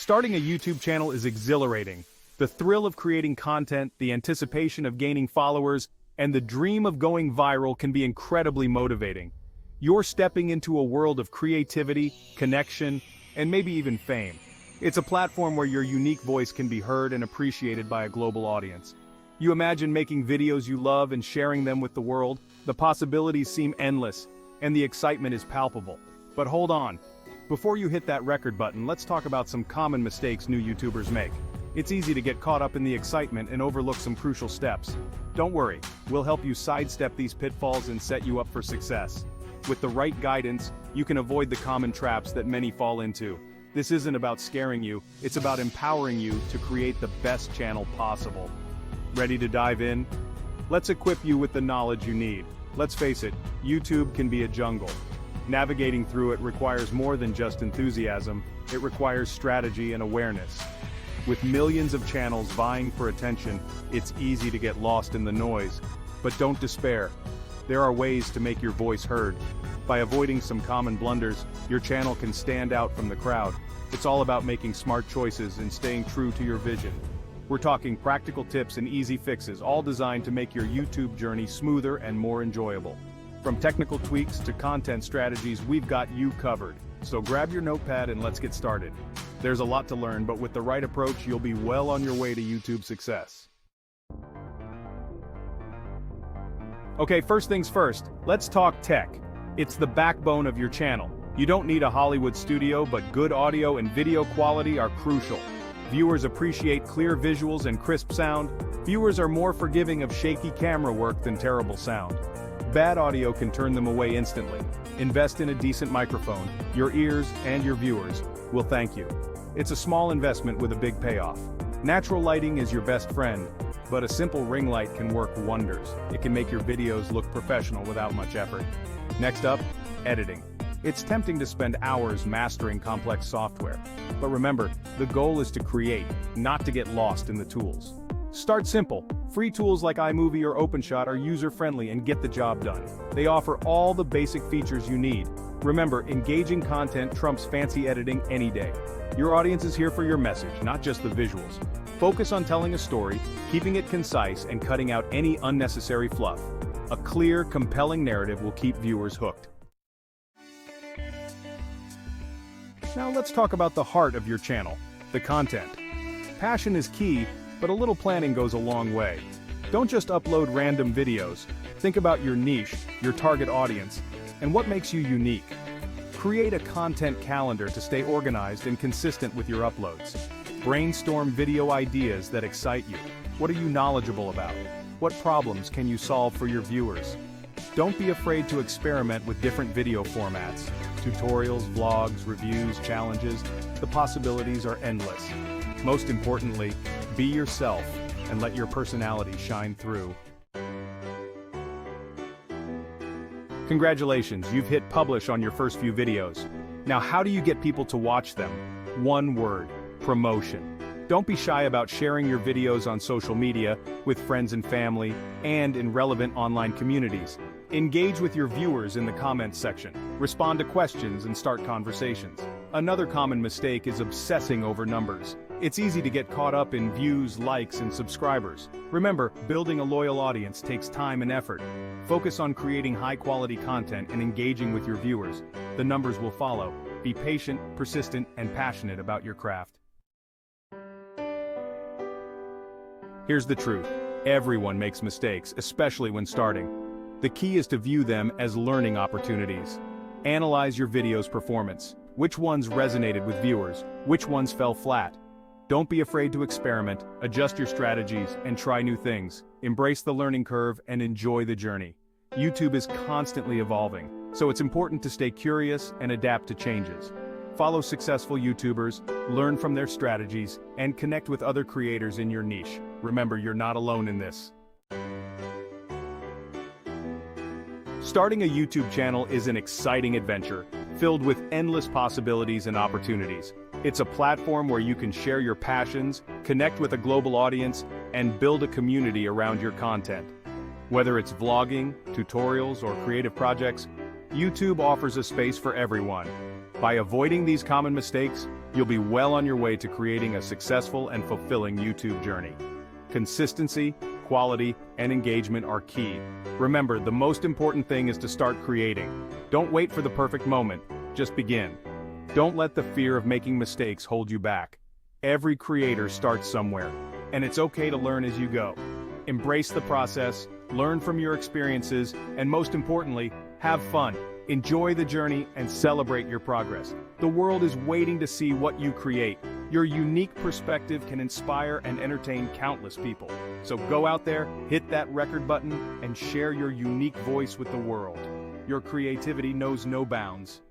Starting a YouTube channel is exhilarating. The thrill of creating content, the anticipation of gaining followers, and the dream of going viral can be incredibly motivating. You're stepping into a world of creativity, connection, and maybe even fame. It's a platform where your unique voice can be heard and appreciated by a global audience. You imagine making videos you love and sharing them with the world. The possibilities seem endless, and the excitement is palpable. But hold on. Before you hit that record button, let's talk about some common mistakes new YouTubers make. It's easy to get caught up in the excitement and overlook some crucial steps. Don't worry, we'll help you sidestep these pitfalls and set you up for success. With the right guidance, you can avoid the common traps that many fall into. This isn't about scaring you, it's about empowering you to create the best channel possible. Ready to dive in? Let's equip you with the knowledge you need. Let's face it, YouTube can be a jungle. Navigating through it requires more than just enthusiasm, it requires strategy and awareness. With millions of channels vying for attention, it's easy to get lost in the noise. But don't despair. There are ways to make your voice heard. By avoiding some common blunders, your channel can stand out from the crowd. It's all about making smart choices and staying true to your vision. We're talking practical tips and easy fixes, all designed to make your YouTube journey smoother and more enjoyable. From technical tweaks to content strategies, we've got you covered. So grab your notepad and let's get started. There's a lot to learn, but with the right approach, you'll be well on your way to YouTube success. Okay, first things first, let's talk tech. It's the backbone of your channel. You don't need a Hollywood studio, but good audio and video quality are crucial. Viewers appreciate clear visuals and crisp sound. Viewers are more forgiving of shaky camera work than terrible sound. Bad audio can turn them away instantly. Invest in a decent microphone. Your ears and your viewers will thank you. It's a small investment with a big payoff. Natural lighting is your best friend, but a simple ring light can work wonders. It can make your videos look professional without much effort. Next up, editing. It's tempting to spend hours mastering complex software. But remember, the goal is to create, not to get lost in the tools. Start simple. Free tools like iMovie or OpenShot are user-friendly and get the job done. They offer all the basic features you need. Remember, engaging content trumps fancy editing any day. Your audience is here for your message, not just the visuals. Focus on telling a story, keeping it concise, and cutting out any unnecessary fluff. A clear, compelling narrative will keep viewers hooked. Now let's talk about the heart of your channel, the content. Passion is key, but a little planning goes a long way. Don't just upload random videos. Think about your niche, your target audience, and what makes you unique. Create a content calendar to stay organized and consistent with your uploads. Brainstorm video ideas that excite you. What are you knowledgeable about? What problems can you solve for your viewers? Don't be afraid to experiment with different video formats. Tutorials, vlogs, reviews, challenges. The possibilities are endless. Most importantly, be yourself and let your personality shine through. Congratulations, you've hit publish on your first few videos. Now how do you get people to watch them? One word: promotion. Don't be shy about sharing your videos on social media, with friends and family, and in relevant online communities. Engage with your viewers in the comments section. Respond to questions and start conversations. Another common mistake is obsessing over numbers. It's easy to get caught up in views, likes, and subscribers. Remember, building a loyal audience takes time and effort. Focus on creating high-quality content and engaging with your viewers. The numbers will follow. Be patient, persistent, and passionate about your craft. Here's the truth. Everyone makes mistakes, especially when starting. The key is to view them as learning opportunities. Analyze your video's performance. Which ones resonated with viewers? Which ones fell flat? Don't be afraid to experiment, adjust your strategies, and try new things. Embrace the learning curve and enjoy the journey. YouTube is constantly evolving, so it's important to stay curious and adapt to changes. Follow successful YouTubers, learn from their strategies, and connect with other creators in your niche. Remember, you're not alone in this. Starting a YouTube channel is an exciting adventure, filled with endless possibilities and opportunities. It's a platform where you can share your passions, connect with a global audience, and build a community around your content. Whether it's vlogging, tutorials, or creative projects, YouTube offers a space for everyone. By avoiding these common mistakes, you'll be well on your way to creating a successful and fulfilling YouTube journey. Consistency, quality, and engagement are key. Remember, the most important thing is to start creating. Don't wait for the perfect moment, just begin. Don't let the fear of making mistakes hold you back. Every creator starts somewhere, and it's okay to learn as you go. Embrace the process, learn from your experiences, and most importantly, have fun. Enjoy the journey and celebrate your progress. The world is waiting to see what you create. Your unique perspective can inspire and entertain countless people. So go out there, hit that record button, and share your unique voice with the world. Your creativity knows no bounds.